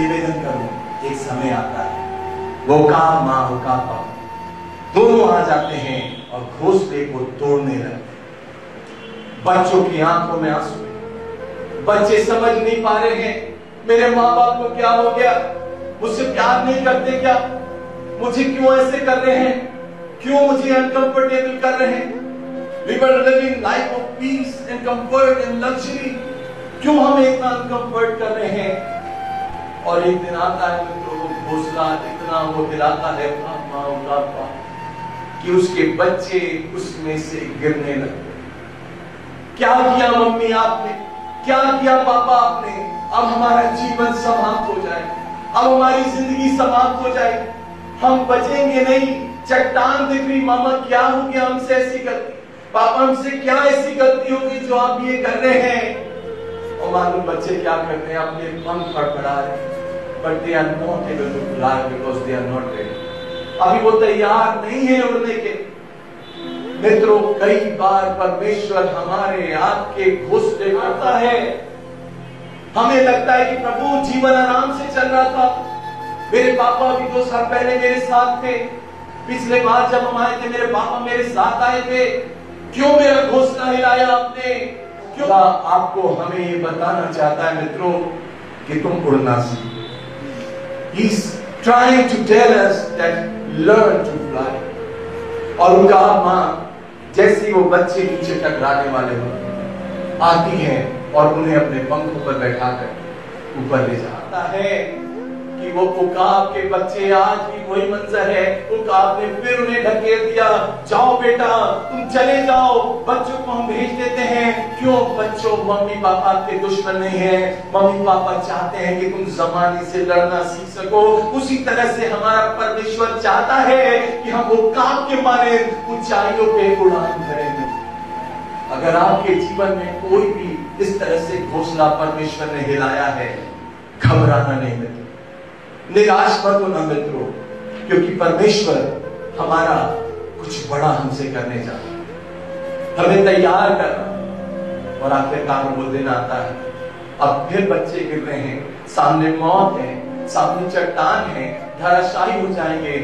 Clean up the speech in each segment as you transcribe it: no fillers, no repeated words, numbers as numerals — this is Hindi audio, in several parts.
निवेदन करूं, एक समय आता है वो का माँ हो का पापा दोनों आ जाते हैं और घोंसले को तोड़ने लगते हैं। बच्चों की आंखों में आंसू, बच्चे समझ नहीं पा रहे हैं मेरे माँ बाप को क्या हो गया, मुझसे प्यार नहीं करते क्या, मुझे क्यों ऐसे कर रहे हैं, क्यों मुझे अनकंफर्टेबल कर रहे हैं। We were living life of peace and comfort and luxury, क्यों हम इतना अनकंफर्ट कर रहे हैं। और एक दिन आता है मित्रों, घोंसला इतना वो हिलाता है कि उसके बच्चे उसमें से गिरने लगते। क्या किया मम्मी आपने, क्या किया पापा आपने, अब हमारा जीवन समाप्त हो जाए, अब हमारी जिंदगी समाप्त हो जाए, हम बचेंगे नहीं। चट्टान दिख रही, मामा क्या हो गया, हमसे ऐसी गलती, पापा हमसे क्या ऐसी गलती होगी जो आप ये कर रहे हैं। और मालूम बच्चे क्या करते हैं, अपने पंख फड़फड़ा रहे हैं, but they are not able to fly because they are not ready. अभी वो तैयार नहीं है उड़ने के। मित्रों, कई बार परमेश्वर हमारे आपके घोंसले करता है। हमें लगता है कि प्रभु जीवन आराम से चल रहा था, मेरे पापा अभी 2 साल पहले मेरे साथ थे, पिछले बार जब हम आए थे मेरे पापा मेरे साथ आए थे, क्यों मेरा घोंसला हिलाया आपने, क्यों। आपको हमें ये बताना चाहता है मित्रों कि तुम उड़ना सीखो। He's trying to tell us that learn to fly. और उनका माँ जैसे वो बच्चे नीचे टकराने वाले होते आती है और उन्हें अपने पंखों पर बैठाकर ऊपर ले जाता है कि वो उकाब के बच्चे, आज भी वही मंजर है, उकाब ने फिर उन्हें ढकेल दिया, जाओ बेटा तुम चले जाओ, बच्चों को हम भेज देते हैं। क्यों बच्चों, मम्मी पापा के दुश्मन नहीं है, मम्मी पापा चाहते हैं कि तुम जमाने से लड़ना सीख सको। उसी तरह से हमारा परमेश्वर चाहता है कि हम उकाब के माने ऊंचाइयों पे उड़ान भरेंगे। अगर आपके जीवन में कोई भी इस तरह से घोंसला परमेश्वर ने हिलाया है, घबराना नहीं मित्रों, निराश मत होना मित्रों, क्योंकि परमेश्वर हमारा कुछ बड़ा हमसे करने चाहता है, हमें तैयार करना। और आखिरकार वो दिन आता है, अब फिर बच्चे गिर रहे हैं, सामने मौत है, सामने चट्टान है, धराशायी हो जाएंगे।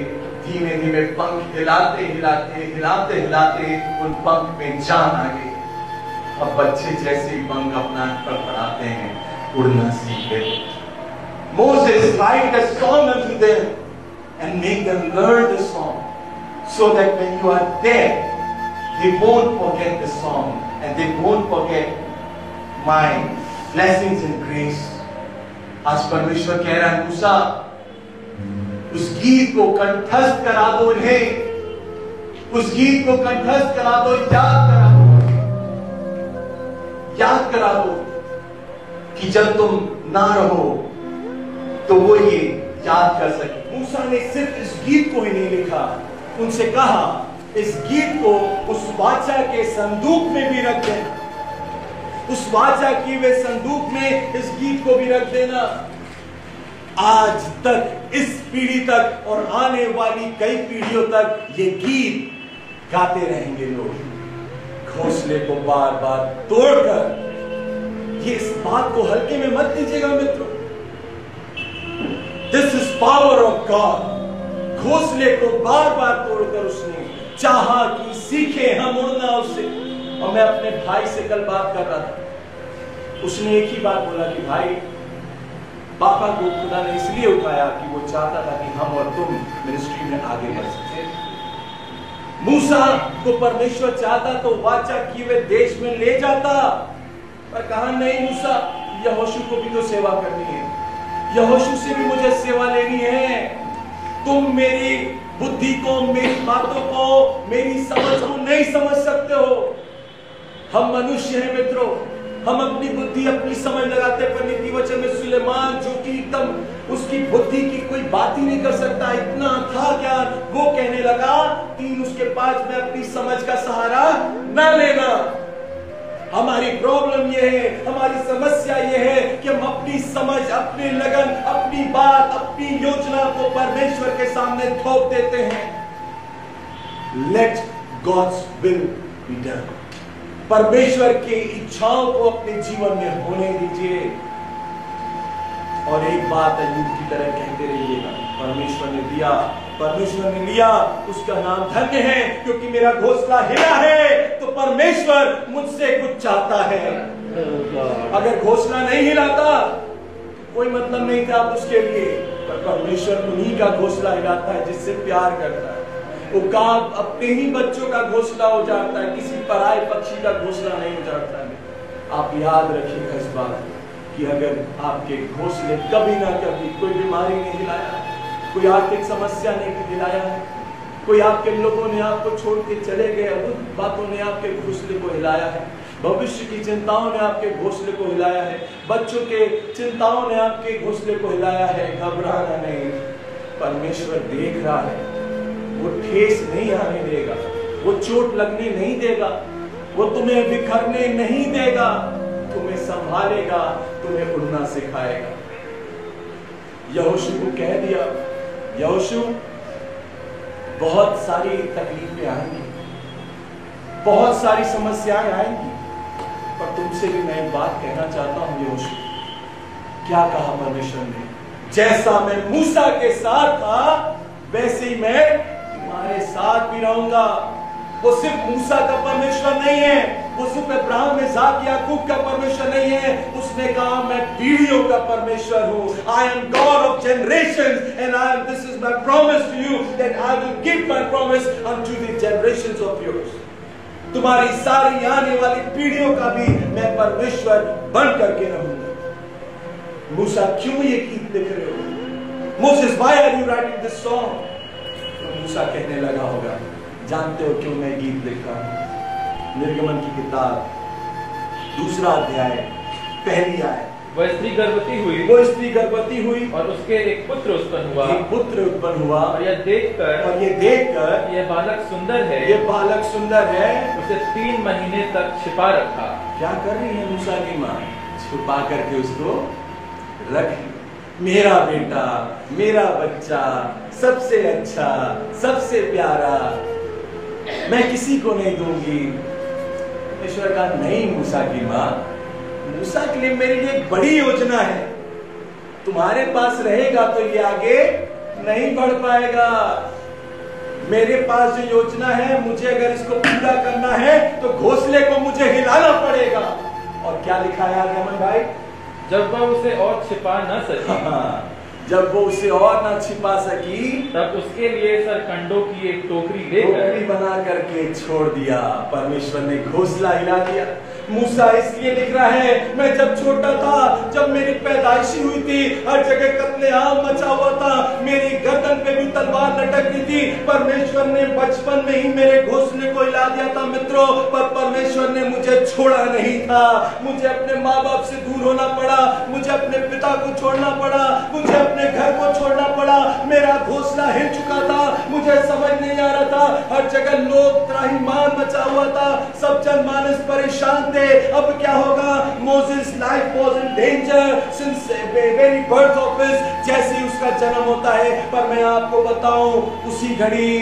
धीमे धीमे पंख हिलाते हिलाते हिलाते हिलाते उन पंख में जान आ गई। अब बच्चे जैसे ही पंख अपना पर बढ़ाते हैं, उड़ना सीख गए। Moses write a song unto them and make them learn the song, so that when you are dead, they won't forget the song and they won't forget my blessings and grace. आज परमेश्वर कह रहा है, मूसा उस गीत को कंठस्थ करा दो इन्हें, उस गीत को कंठस्थ करा दो, याद करा दो कि जब तुम ना रहो तो वो ये याद कर सके। मूसा ने सिर्फ इस गीत को ही नहीं लिखा, उनसे कहा इस गीत को उस वाचा के संदूक में भी रख देना, उस वाचा की वे संदूक में इस गीत को भी रख देना। आज तक, इस पीढ़ी तक और आने वाली कई पीढ़ियों तक ये गीत गाते रहेंगे लोग। घोंसले को बार बार तोड़कर, ये इस बात को हल्के में मत लीजिएगा मित्रों, This is power of God। घोंसले को बार बार तोड़कर उसने चाहा कि सीखे हम उड़ना उससे। और मैं अपने भाई से कल बात कर रहा था, उसने एक ही बात बोला कि भाई, पापा को खुदा ने इसलिए उठाया कि वो चाहता था कि हम और तुम मिनिस्ट्री में आगे बढ़ सके। मूसा को परमेश्वर चाहता तो वाचा की वे देश में ले जाता, पर कहा नहीं मूसा, यहोशू को भी तो सेवा करनी है, यहोशू से भी मुझे सेवा लेनी है। तुम मेरी बुद्धि को, मेरी बातों को, मेरी समझ को नहीं समझ सकते हो। हम मनुष्य हैं मित्रों, हम अपनी बुद्धि अपनी समझ लगाते, पर नीति वचन में सुलेमान जो कि एकदम उसकी बुद्धि की कोई बात ही नहीं कर सकता, इतना था क्या, वो कहने लगा 3 उसके 5 में अपनी समझ का सहारा न लेना। हमारी प्रॉब्लम यह है, हमारी समस्या यह है कि हम अपनी समझ, अपनी लगन, अपनी बात, अपनी योजना को परमेश्वर के सामने थोप देते हैं। Let God's will be done. परमेश्वर की इच्छाओं को अपने जीवन में होने दीजिए। और एक बात अय्यूब की तरह कहते रहिएगा, परमेश्वर ने दिया, परमेश्वर ने लिया, उसका नाम धन्य है, क्योंकि मेरा घोंसला हिला है तो परमेश्वर मुझसे कुछ चाहता है। अगर घोंसला नहीं हिलाता कोई मतलब नहीं था उसके लिए, पर परमेश्वर उन्हीं का घोंसला हिलाता है जिससे प्यार करता है। वो काम अपने ही बच्चों का घोंसला हो जाता है, किसी पराये पक्षी का घोंसला नहीं हो जाता है। आप याद रखिएगा इस बात कि अगर आपके घोंसले कभी ना कभी कोई बीमारी ने हिलाया है, कोई आर्थिक समस्या ने हिलाया है, कोई आपके लोगों ने आपको छोड़ के चले गए, उन बातों ने आपके घोंसले को हिलाया है, भविष्य की चिंताओं ने आपके घोंसले को हिलाया है, बच्चों के चिंताओं ने आपके घोंसले को हिलाया है, घबराना नहीं, परमेश्वर देख रहा है, वो ठेस नहीं आने देगा, वो चोट लगने नहीं देगा, वो तुम्हें बिखरने नहीं देगा, तुम्हें संभालेगा, तुम्हें उड़ना सिखाएगा। यहोशू को कह दिया, यहोशू बहुत सारी तकलीफें आएंगी, बहुत सारी समस्याएं आएंगी, पर तुमसे भी मैं एक बात कहना चाहता हूं यहोशू। क्या कहा परमेश्वर ने? जैसा मैं मूसा के साथ था वैसे ही मैं तुम्हारे साथ भी रहूंगा। वो सिर्फ मूसा का परमेश्वर नहीं है, वो सिर्फ अब्राहम इसाक याकूब का परमेश्वर नहीं है, उसने कहा मैं पीढ़ियों का परमेश्वर हूं। I am God of generations and I am this is my promise to you that I will keep my promise unto the generations of yours. तुम्हारी सारी आने वाली पीढ़ियों का भी मैं परमेश्वर बन करके रहूंगा। मूसा क्यों ये गीत लिख रहे हो? Moses why are you writing this song? तो मूसा कहने लगा होगा, जानते हो क्यों मैं गीत लिख रहा हूं? निर्गमन की किताब 2 अध्याय 1 आयत। वह स्त्री गर्भवती हुई और उसके एक पुत्र उत्पन्न हुआ और यह देखकर यह बालक सुंदर है, उसे 3 महीने तक छिपा रखा। क्या कर रही है मूसा की माँ? छुपा करके उसको रख। मेरा बेटा, मेरा बच्चा, सबसे अच्छा, सबसे प्यारा, मैं किसी को नहीं दूंगी। ईश्वर कहा नहीं मूसा की माँ, मूसा के लिए मेरे लिए एक बड़ी योजना है, तुम्हारे पास रहेगा तो ये आगे नहीं बढ़ पाएगा। मेरे पास जो योजना है, मुझे अगर इसको पूरा करना है तो घोंसले को मुझे हिलाना पड़ेगा। और क्या लिखा है आगे अमन भाई? जब वह उसे और छिपा न सकी, जब वो उसे और ना छिपा सकी, तब उसके लिए सरकंडों की एक टोकरी बना करके छोड़ दिया। परमेश्वर ने घोंसला हिला दिया। मूसा इसलिए लिख रहा है, मैं जब छोटा था, जब मेरी पैदाइशी हुई थी, हर जगह कत्लेआम मचा हुआ था, मेरी गर्दन पे भी तलवार लटक रही थी। परमेश्वर ने बचपन में ही मेरे घोंसले को हिला दिया था मित्रों, पर परमेश्वर ने मुझे छोड़ा नहीं था। मुझे अपने माँ बाप से दूर होना पड़ा, मुझे अपने पिता को छोड़ना पड़ा, मुझे अपने घर को छोड़ना पड़ा, मेरा घोंसला हिल चुका था, मुझे समझ नहीं आ रहा था, हर जगह लोग त्राहिमाम मचा हुआ था, सब जनमानस परेशान थे। अब क्या होगा? Moses life was in danger since very birth of his, जैसे ही उसका जन्म होता है। पर मैं आपको बताऊं, उसी घड़ी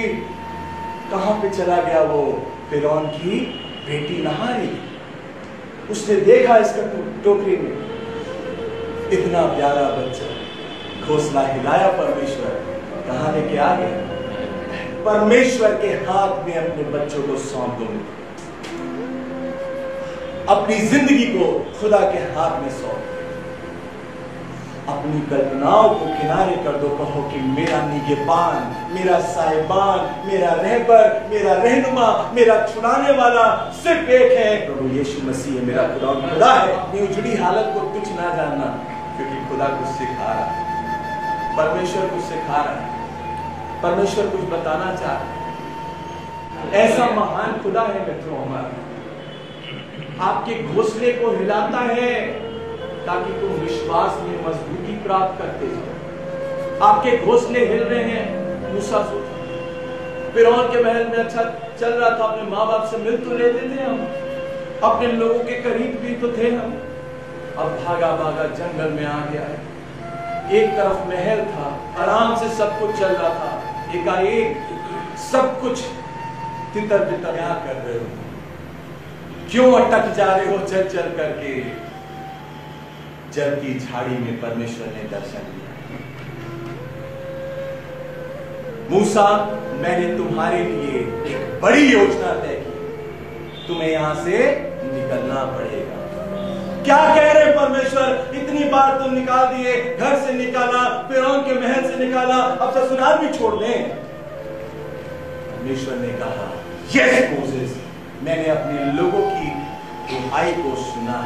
कहां पे चला गया वो? फिरौन की बेटी नहा रही, उसने देखा इसका टोकरी में इतना प्यारा बच्चा, घोंसला हिलाया परमेश्वर, कहां लेके आ गया? परमेश्वर के हाथ में अपने बच्चों को सौंप दो, अपनी जिंदगी को खुदा के हाथ में सौंप, अपनी कल्पनाओं को किनारे कर दो, कहो कि मेरा निगहबान, मेरा साहिबान, मेरा रहबर, मेरा रहनुमा, मेरा छुड़ाने वाला सिर्फ एक है, प्रभु यीशु मसीह है, मेरा खुदा है। अपनी उजड़ी हालत को तुच्छ ना जानना, क्योंकि खुदा कुछ सिखा रहा है, परमेश्वर कुछ सिखा रहा है, परमेश्वर कुछ बताना चाह रहा है। ऐसा महान खुदा है मित्रों हमारा, आपके घोंसले को हिलाता है ताकि तुम विश्वास में मजबूती प्राप्त करते जाओ। आपके घोंसले हिल रहे हैं। मूसा सोचा, फिरौन के महल में अच्छा चल रहा था, अपने माँ बाप से मिल तो लेते थे हम, अपने लोगों के करीब भी तो थे हम। अब भागा भागा जंगल में आ गया है। एक तरफ महल था, आराम से सब कुछ चल रहा था, एकाएक सब कुछ तितर बितर। क्या कर रहे हो? क्यों अटक जा रहे हो चल चल करके? जबकि झाड़ी में परमेश्वर ने दर्शन दिया। मूसा, मैंने तुम्हारे लिए एक बड़ी योजना तय की, तुम्हें यहां से निकलना पड़ेगा। क्या कह रहे परमेश्वर? इतनी बार तुम निकाल दिए, घर से निकाला, फिरौन के महल से निकाला, अब ससुराल भी छोड़ दें। परमेश्वर ने कहा, यस मोसेस, मैंने अपने लोगों की दुहाई को सुना,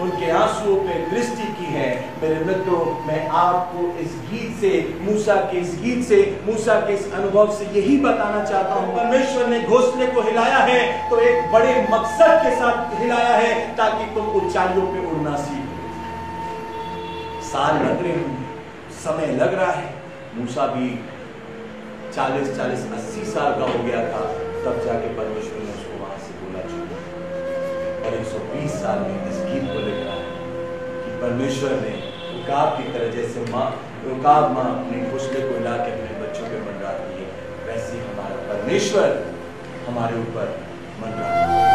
उनके आंसुओं पे दृष्टि की है। मेरे मित्रों, मैं आपको इस गीत से, मूसा के इस गीत से, मूसा के इस अनुभव से यही बताना चाहता हूं, परमेश्वर ने घोंसले को हिलाया है तो एक बड़े मकसद के साथ हिलाया है, ताकि तुम ऊंचाइयों पे उड़ना सीखो। साल लग रहे होंगे, समय लग रहा है। मूसा भी 40-80 साल का हो गया था, तब जाके परमेश्वर ने उसको वहां से बोला छोड़ा। और 120 साल में इस गीत को लिखा है कि परमेश्वर ने उकाब की तरह, जैसे उकाब माँ अपने घोंसले को हिला के अपने बच्चों पे मंडराती है, वैसे हमारा परमेश्वर हमारे ऊपर मंडराता है।